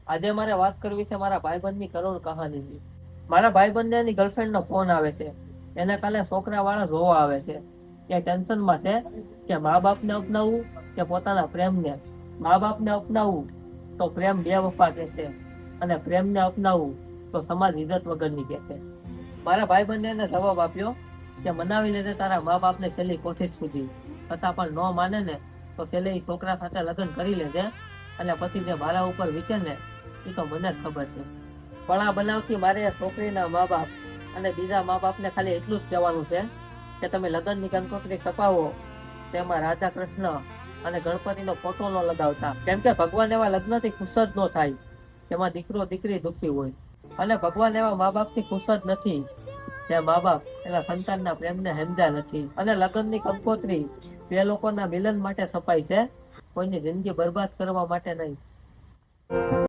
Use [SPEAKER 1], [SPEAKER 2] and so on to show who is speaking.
[SPEAKER 1] આજે મારે વાત કરવી છે મારા ભાઈબંધની કરુણ કહાનીની. મારા ભાઈબંધને એની ગર્લફ્રેન્ડનો ફોન આવે છે. એને કાલે છોકરા વાળા જોવા આવે છે. એ ટેન્શનમાં છે કે મા બાપને અપનાવવું કે પોતાના પ્રેમને. મા બાપને અપનાવવું તો પ્રેમ બેવફા કહેશે, અને પ્રેમને અપનાવવું તો સમાજ ઇજ્જત વગરની કહેશે. મારા ભાઈબંધે એને જવાબ આપ્યો કે મનાવી લેજે તારા મા બાપને છેલ્લી કોશિશ સુધી, છતાં પણ ન માને ને તો છેલ્લે એ છોકરા સાથે લગ્ન કરી લેજે, અને પછી જે મારા ઉપર વીતે ને એ તો મને જ ખબર છે. પણ આ બનાવથી મારે છોકરીના મા બાપ અને બીજા મા બાપને ખાલી એટલું જ કહેવાનું છે કે તમે લગ્નની કંકોત્રી કપાવો તેમાં રાધા કૃષ્ણ અને ગણપતિનો ફોટો ન લગાવતા, કેમ કે ભગવાન એવા લગ્નથી ખુશ જ ન થાય જેમાં દીકરો દીકરી દુઃખી હોય. અને ભગવાન એવા મા બાપથી ખુશ જ નથી જે મા બાપ એના સંતાનના પ્રેમને સમજ્યા નથી. અને લગ્નની કંકોત્રી બે લોકોના મિલન માટે છપાય છે, કોઈની જિંદગી બરબાદ કરવા માટે નહીં.